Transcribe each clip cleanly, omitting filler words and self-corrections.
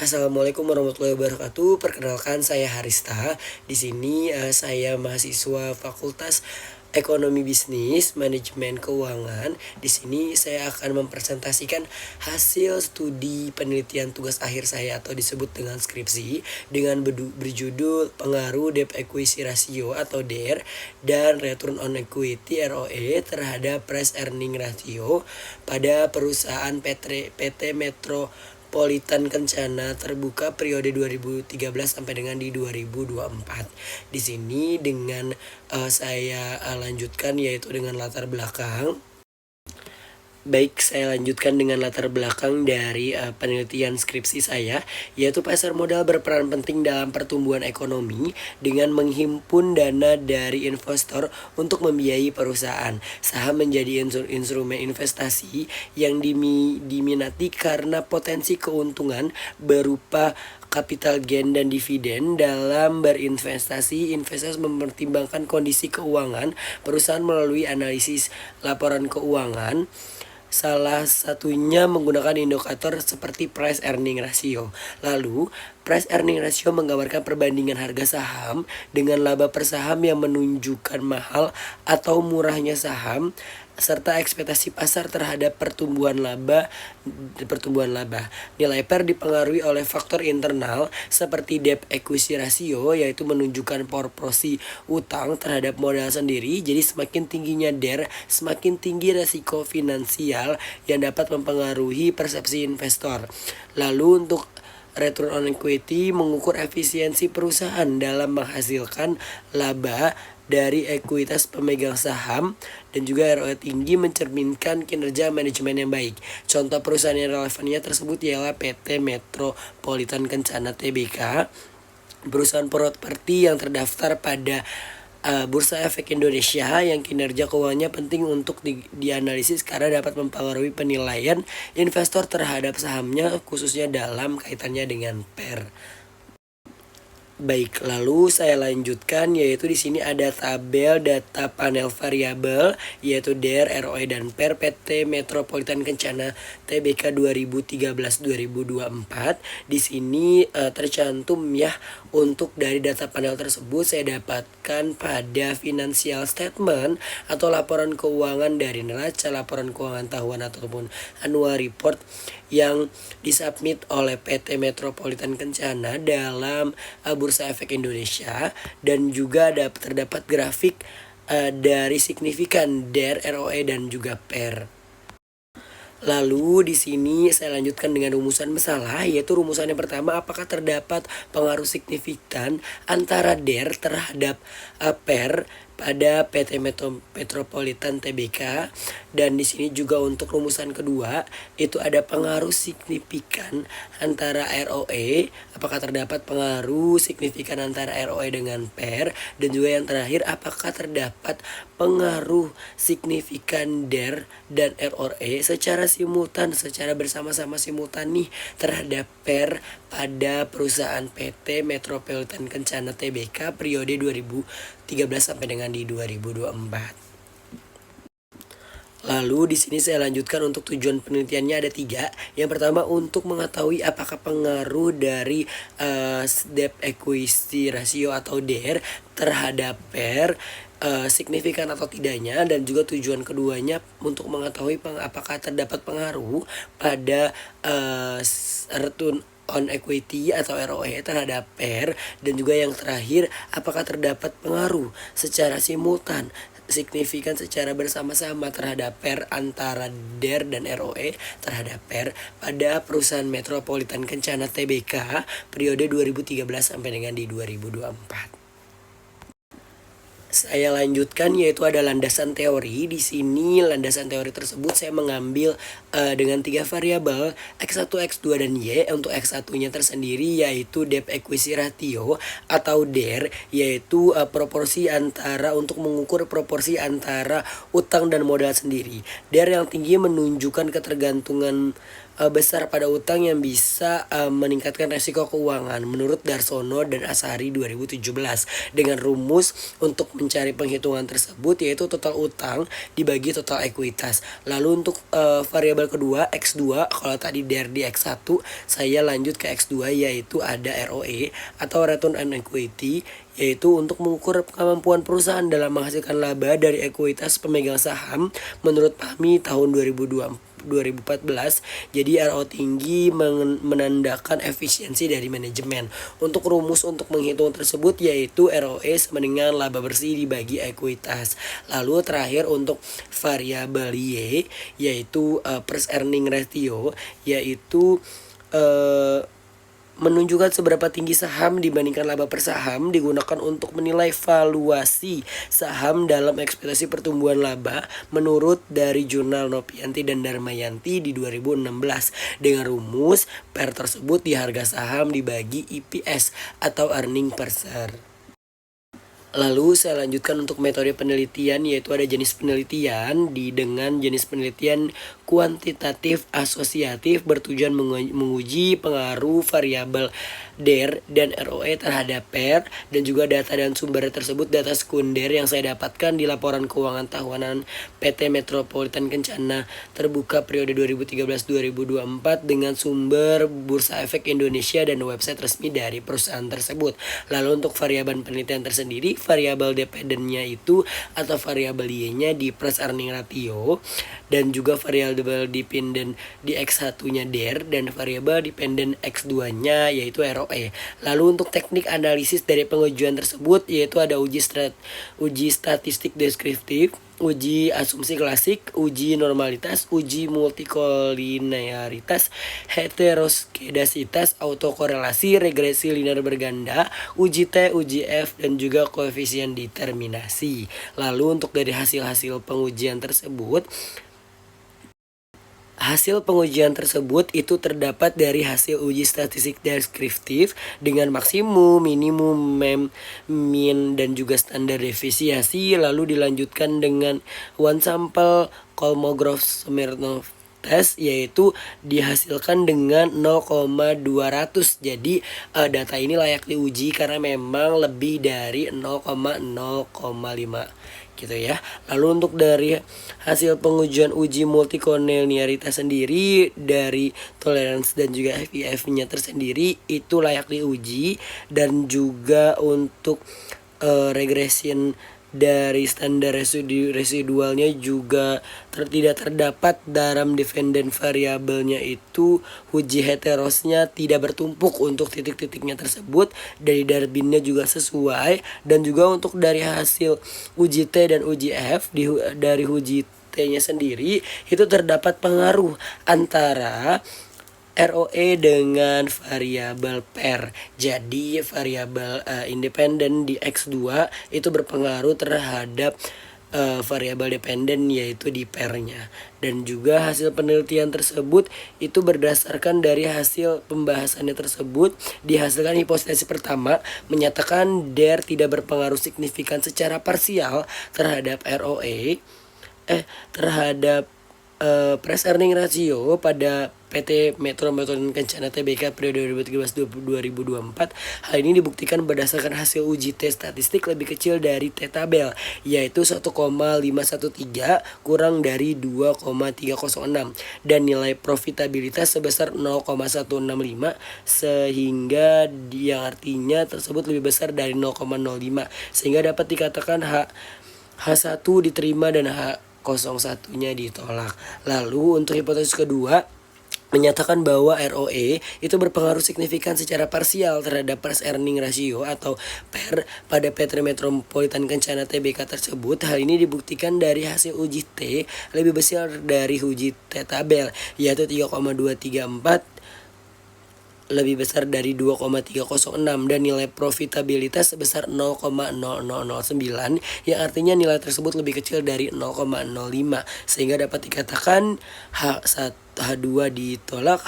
Assalamualaikum warahmatullahi wabarakatuh. Perkenalkan saya Harista. Di sini saya mahasiswa Fakultas Ekonomi Bisnis Manajemen Keuangan. Di sini saya akan mempresentasikan hasil studi penelitian tugas akhir saya atau disebut dengan skripsi dengan berjudul Pengaruh Debt Equity Ratio atau DER dan Return on Equity ROE terhadap Price Earning Ratio pada perusahaan PT Metropolitan Kencana Terbuka periode 2013 sampai dengan di 2024. Di sini dengan saya lanjutkan yaitu dengan latar belakang. Baik, saya lanjutkan dengan latar belakang dari penelitian skripsi saya, yaitu pasar modal berperan penting dalam pertumbuhan ekonomi dengan menghimpun dana dari investor untuk membiayai perusahaan. Saham menjadi instrumen investasi yang diminati karena potensi keuntungan berupa capital gain dan dividen. Dalam berinvestasi, investasi mempertimbangkan kondisi keuangan perusahaan melalui analisis laporan keuangan. Salah satunya menggunakan indikator seperti price earning ratio. Lalu, price earning ratio menggambarkan perbandingan harga saham dengan laba per saham yang menunjukkan mahal atau murahnya saham serta ekspektasi pasar terhadap pertumbuhan laba. Nilai PER dipengaruhi oleh faktor internal seperti debt equity ratio, yaitu menunjukkan proporsi utang terhadap modal sendiri. Jadi semakin tingginya DER, semakin tinggi resiko finansial yang dapat mempengaruhi persepsi investor. Lalu untuk Return on Equity mengukur efisiensi perusahaan dalam menghasilkan laba dari ekuitas pemegang saham, dan juga ROE tinggi mencerminkan kinerja manajemen yang baik. Contoh perusahaan yang relevannya tersebut ialah PT Metropolitan Kencana Tbk, perusahaan properti yang terdaftar pada Bursa Efek Indonesia yang kinerja keuangannya penting untuk dianalisis karena dapat mempengaruhi penilaian investor terhadap sahamnya, khususnya dalam kaitannya dengan PER. Baik, lalu saya lanjutkan yaitu di sini ada tabel data panel variabel yaitu DER, ROE dan PER PT Metropolitan Kencana Tbk 2013-2024. Di sini tercantum ya, untuk dari data panel tersebut saya dapatkan pada financial statement atau laporan keuangan dari neraca, laporan keuangan tahunan ataupun annual report yang disubmit oleh PT Metropolitan Kencana dalam Bursa Efek Indonesia, dan juga terdapat grafik dari signifikan DER, ROE dan juga PER. Lalu di sini saya lanjutkan dengan rumusan masalah, yaitu rumusan yang pertama, apakah terdapat pengaruh signifikan antara DER terhadap PER pada PT Metropolitan Tbk. Dan di sini juga untuk rumusan kedua itu ada pengaruh signifikan antara ROE, apakah terdapat pengaruh signifikan antara ROE dengan PER, dan juga yang terakhir apakah terdapat pengaruh signifikan DER dan ROE secara simultan, secara bersama-sama simultan nih terhadap PER pada perusahaan PT Metropolitan Kencana Tbk periode 2013 sampai dengan di 2024. Lalu di sini saya lanjutkan untuk tujuan penelitiannya ada 3. Yang pertama untuk mengetahui apakah pengaruh dari debt equity ratio atau DER terhadap PER signifikan atau tidaknya, dan juga tujuan keduanya untuk mengetahui apakah terdapat pengaruh pada return on equity atau ROE terhadap PER, dan juga yang terakhir apakah terdapat pengaruh secara simultan signifikan secara bersama-sama terhadap PER antara DER dan ROE terhadap PER pada perusahaan Metropolitan Kencana Tbk periode 2013 sampai dengan di 2024. Saya lanjutkan yaitu ada landasan teori. Di sini landasan teori tersebut saya mengambil dengan 3 variabel X1, X2 dan Y. Untuk X1-nya tersendiri yaitu debt equity ratio atau DER, yaitu proporsi antara untuk mengukur proporsi antara utang dan modal sendiri. DER yang tinggi menunjukkan ketergantungan besar pada utang yang bisa meningkatkan resiko keuangan menurut Darsono dan Asari 2017 dengan rumus untuk mencari penghitungan tersebut yaitu total utang dibagi total ekuitas. Lalu untuk variabel kedua X2, kalau tadi DER di X1, saya lanjut ke X2 yaitu ada ROE atau Return on Equity, yaitu untuk mengukur kemampuan perusahaan dalam menghasilkan laba dari ekuitas pemegang saham menurut PAHMI tahun 2014. Jadi RO tinggi menandakan efisiensi dari manajemen. Untuk rumus untuk menghitung tersebut yaitu ROE sama dengan laba bersih dibagi ekuitas. Lalu terakhir untuk variabel Y yaitu price earning ratio, yaitu menunjukkan seberapa tinggi saham dibandingkan laba per saham digunakan untuk menilai valuasi saham dalam ekspektasi pertumbuhan laba menurut dari jurnal Nopianti dan Darmayanti di 2016 dengan rumus PER tersebut di harga saham dibagi EPS atau earning per share. Lalu saya lanjutkan untuk metode penelitian, yaitu ada jenis penelitian dengan jenis penelitian kuantitatif asosiatif bertujuan menguji pengaruh variabel DER dan ROE terhadap PER dan juga data dan sumber tersebut data sekunder yang saya dapatkan di laporan keuangan tahunan PT Metropolitan Kencana terbuka periode 2013-2024 dengan sumber Bursa Efek Indonesia dan website resmi dari perusahaan tersebut. Lalu untuk variabel penelitian tersendiri, variabel dependennya itu atau variabel Y-nya di price earning ratio dan juga variabel dependent di X1-nya DER dan variabel dependent X2-nya yaitu ROE. Lalu untuk teknik analisis dari pengujian tersebut yaitu ada uji statistik deskriptif, uji asumsi klasik, uji normalitas, uji multikolinearitas, heteroskedasitas, autokorelasi, regresi linear berganda, uji T, uji F, dan juga koefisien determinasi. Lalu untuk dari hasil-hasil pengujian tersebut, hasil pengujian tersebut itu terdapat dari hasil uji statistik deskriptif dengan maksimum, minimum, min, dan juga standar defisiasi. Lalu dilanjutkan dengan one sample Kolmogorov-Smirnov test, yaitu dihasilkan dengan 0,200. Jadi data ini layak diuji karena memang lebih dari 0,05 gitu ya. Lalu untuk dari hasil pengujian uji multikolinearitas sendiri dari tolerance dan juga FIF-nya tersendiri itu layak diuji, dan juga untuk regression dari standar residualnya juga tidak terdapat dalam dependent variabelnya itu uji heterosnya tidak bertumpuk untuk titik-titiknya tersebut, dari Darbinnya juga sesuai, dan juga untuk dari hasil uji T dan uji F dari uji T-nya sendiri itu terdapat pengaruh antara ROE dengan variabel PER. Jadi variabel independen di X2 itu berpengaruh terhadap variabel dependen yaitu di PER-nya. Dan juga hasil penelitian tersebut itu berdasarkan dari hasil pembahasannya tersebut dihasilkan hipotesis pertama menyatakan DER tidak berpengaruh signifikan secara parsial terhadap ROE terhadap price earning ratio pada PT Metropolitan Kencana Tbk periode 2013-2024. Hal ini dibuktikan berdasarkan hasil uji T statistik lebih kecil dari T tabel, yaitu 1,513 kurang dari 2,306 dan nilai profitabilitas sebesar 0,165 sehingga yang artinya tersebut lebih besar dari 0,05 sehingga dapat dikatakan H1 diterima dan H01-nya ditolak. Lalu untuk hipotesis kedua menyatakan bahwa ROE itu berpengaruh signifikan secara parsial terhadap price earning ratio atau PER pada PT Metropolitan Kencana Tbk tersebut. Hal ini dibuktikan dari hasil uji T lebih besar dari uji T tabel, yaitu 3,234 lebih besar dari 2,306 dan nilai profitabilitas sebesar 0,0009 yang artinya nilai tersebut lebih kecil dari 0,05 sehingga dapat dikatakan H2 ditolak,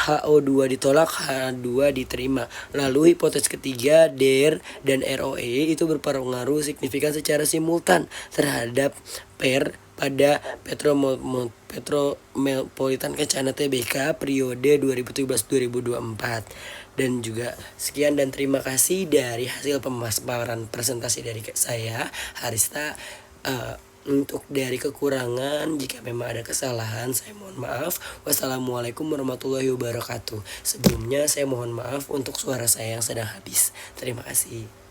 HO2 ditolak, H2 diterima. Lalu hipotesis ketiga, DER dan ROE itu berpengaruh signifikan secara simultan terhadap PER pada Petrometropolitan Kencana Tbk periode 2017-2024. Dan juga sekian dan terima kasih dari hasil pemaparan presentasi dari saya Harista. Untuk dari kekurangan, jika memang ada kesalahan, saya mohon maaf. Wassalamualaikum warahmatullahi wabarakatuh. Sebelumnya saya mohon maaf untuk suara saya yang sedang habis. Terima kasih.